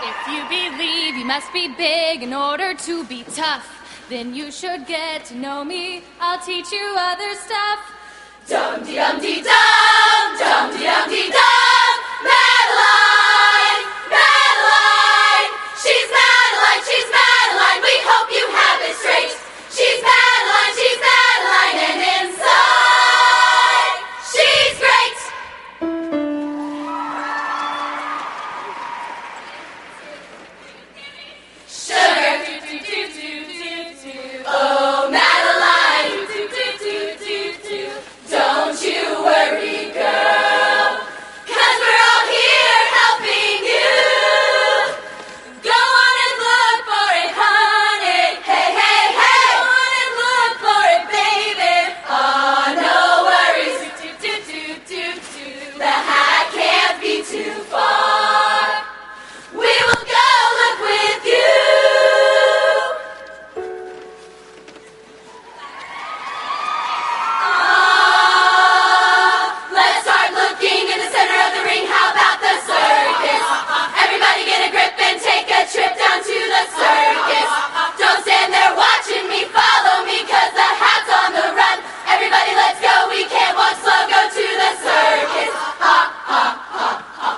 If you believe you must be big in order to be tough, then you should get to know me. I'll teach you other stuff. Dum-de-dum-de-dum, dum-de-dum-de-dum. Madeline, Madeline, she's Madeline, she's Madeline. We hope you have it straight. She's Madeline, and inside, she's great. Sugar, oh Madeline, don't you worry, girl, 'cause we're all here helping you. Go on and look for it, honey. Hey, hey, hey. Go on and look for it, baby. Oh, no worries. The hat can't be too far. We will go look with you. Let's start looking in the center of the ring. How about the circus? Everybody get a grip and take a trip down to the circus. Don't stand there watching me, follow me, 'cause the hat's on the run. Everybody let's go, we can't walk slow, go to the circus. Ha, ha, ha, ha.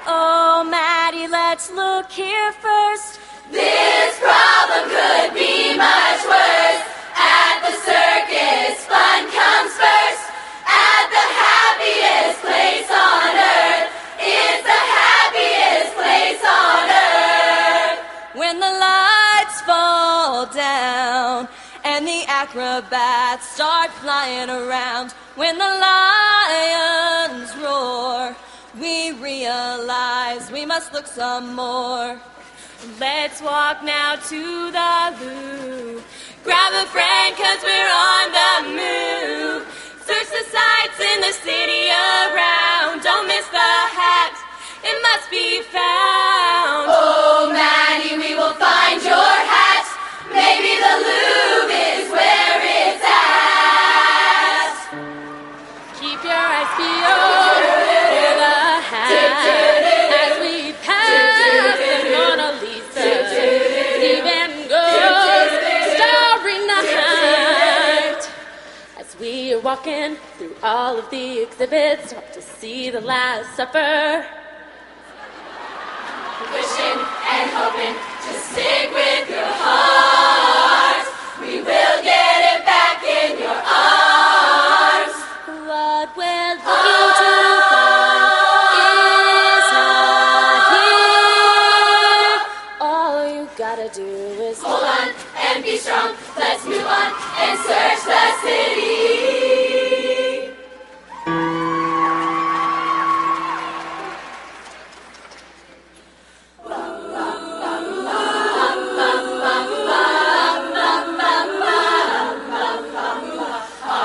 Oh, Maddie, let's look here first. This problem could be much worse. At the circus, fun comes first. At the happiest place on earth. It's the happiest place on earth. When the lights fall down and the acrobats start flying around, when the lions roar, we realize we must look some more. Let's walk now to the loo. Grab a friend 'cause we're on the move. Search the sights in the city around. Don't miss the hat, it must be found. Oh, Maddie, we will find your hat. Maybe the Louvre is where it's at. Keep your eyes peeled for the hat as we pass the Mona Lisa. Even goes Starry Night. As we are walking through all of the exhibits, hope to see the Last Supper. Wishing and hoping to stick with your heart. We will get it back in your arms. What we're looking to find is not here. All you gotta do is Hold on and be strong. Let's move on and search the city.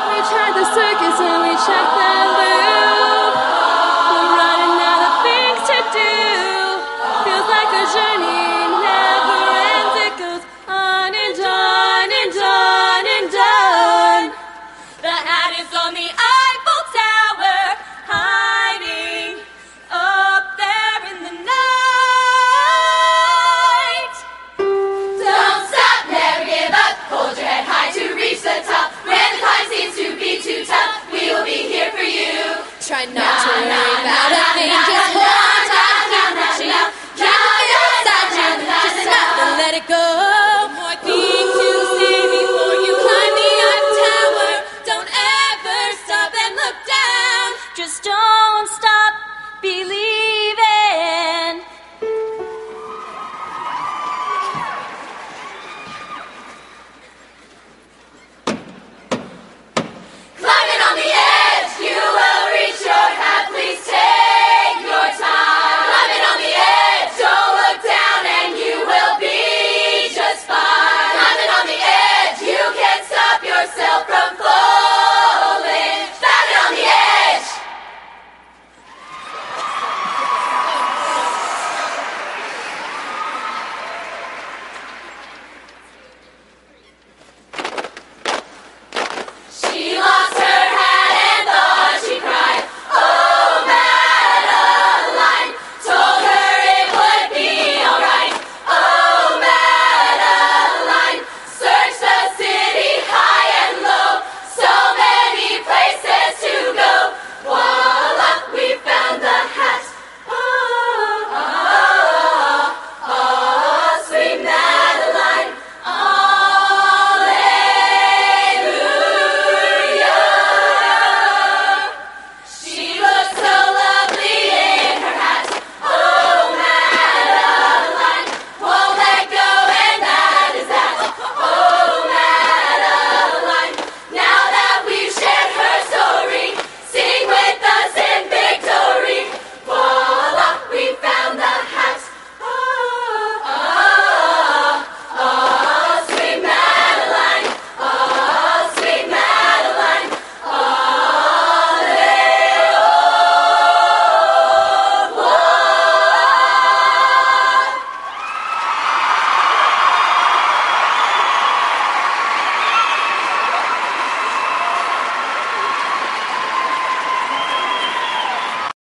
We tried the circus and we checked the loop. We're running out of things to do. Feels like a journey never ends. It goes on and on and on and on. The hat is on the Eiffel Tower, hiding up there in the night. Don't stop, never give up. Hold your head high to reach the top. When the climb seems to be too tough, we will be here for you. Try not to worry about a thing. Just hold on tight, keep reaching out. Keep it inside you. Just stop and let it go. More things to see before you climb the Eiffel Tower. Don't ever stop and look down. Just don't stop believing.